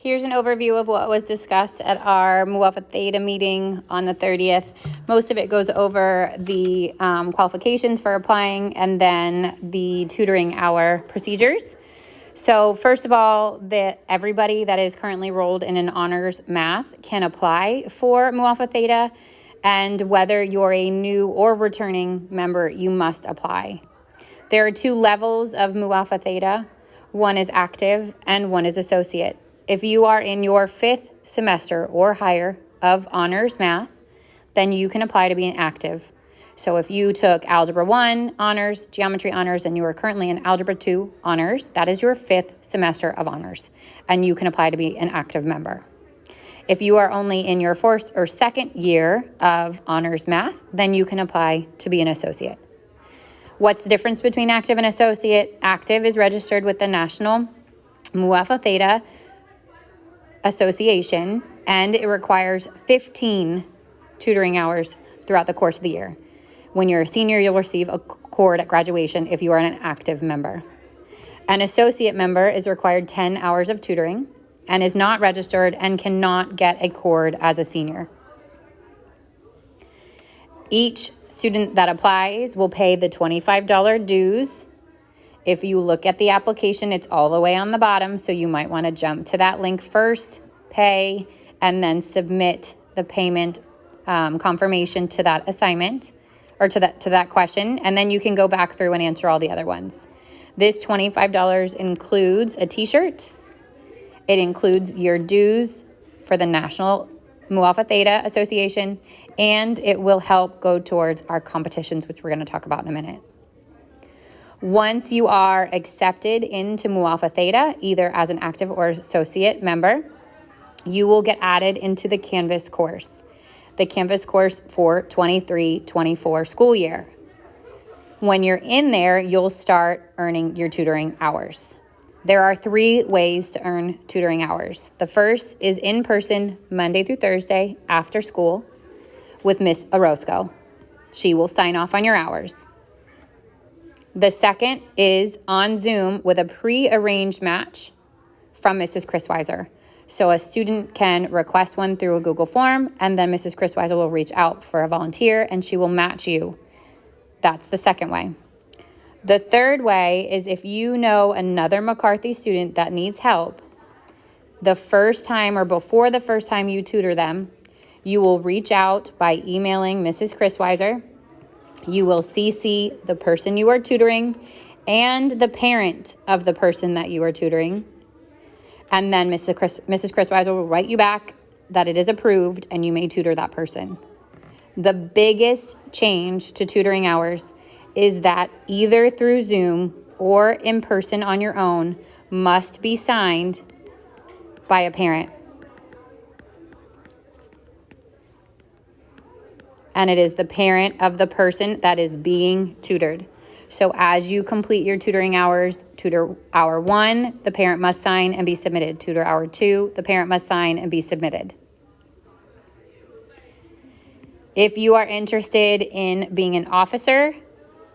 Here's an overview of what was discussed at our Mu Alpha Theta meeting on the 30th. Most of it goes over the qualifications for applying and then the tutoring hour procedures. So first of all, everybody that is currently enrolled in an honors math can apply for Mu Alpha Theta, and whether you're a new or returning member, you must apply. There are 2 levels of Mu Alpha Theta. One is active and one is associate. If you are in your 5th semester or higher of honors math, then you can apply to be an active. So if you took Algebra 1 honors, Geometry honors, and you are currently in Algebra 2 honors, that is your 5th semester of honors, and you can apply to be an active member. If you are only in your 1st or 2nd year of honors math, then you can apply to be an associate. What's the difference between active and associate? Active is registered with the National Mu Alpha Theta Association, and it requires 15 tutoring hours throughout the course of the year. When you're a senior, you'll receive a cord at graduation if you are an active member. An associate member is required 10 hours of tutoring and is not registered and cannot get a cord as a senior. Each student that applies will pay the $25 dues. If you look at the application, it's all the way on the bottom, so you might want to jump to that link first, pay, and then submit the payment confirmation to that assignment or to that question, and then you can go back through and answer all the other ones. This $25 includes a t-shirt. It includes your dues for the National Mu Alpha Theta Association, and it will help go towards our competitions, which we're going to talk about in a minute. Once you are accepted into Mu Alpha Theta, either as an active or associate member, you will get added into the Canvas course. The Canvas course for 23-24 school year. When you're in there, you'll start earning your tutoring hours. There are 3 ways to earn tutoring hours. The first is in person, Monday through Thursday, after school, with Miss Orozco. She will sign off on your hours. The second is on Zoom with a pre-arranged match from Mrs. Chrisweiser. So a student can request one through a Google form, and then Mrs. Chrisweiser will reach out for a volunteer, and she will match you. That's the second way. The third way is if you know another McCarthy student that needs help, the first time or before the first time you tutor them, you will reach out by emailing Mrs. Chrisweiser. You will CC the person you are tutoring and the parent of the person that you are tutoring. And then Mrs. Chrisweiser will write you back that it is approved and you may tutor that person. The biggest change to tutoring hours is that either through Zoom or in person on your own must be signed by a parent. And it is the parent of the person that is being tutored. So as you complete your tutoring hours, tutor hour 1, the parent must sign and be submitted. Tutor hour 2, the parent must sign and be submitted. If you are interested in being an officer,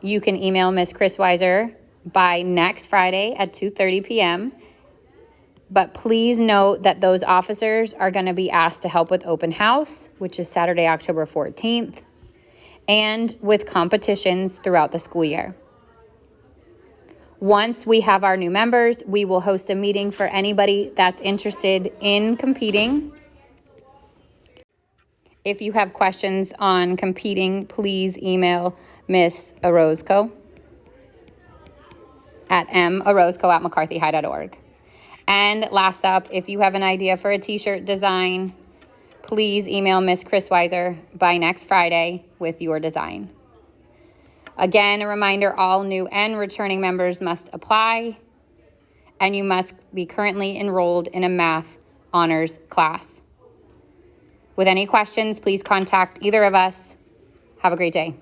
you can email Ms. Chrisweiser by next Friday at 2:30 p.m. But please note that those officers are going to be asked to help with open house, which is Saturday, October 14th, and with competitions throughout the school year. Once we have our new members, we will host a meeting for anybody that's interested in competing. If you have questions on competing, please email Miss Orozco at morozco@mccarthyhigh.org. And last up, if you have an idea for a t-shirt design, please email Miss Chrisweiser by next Friday with your design. Again, a reminder, all new and returning members must apply, and you must be currently enrolled in a math honors class. With any questions, please contact either of us. Have a great day.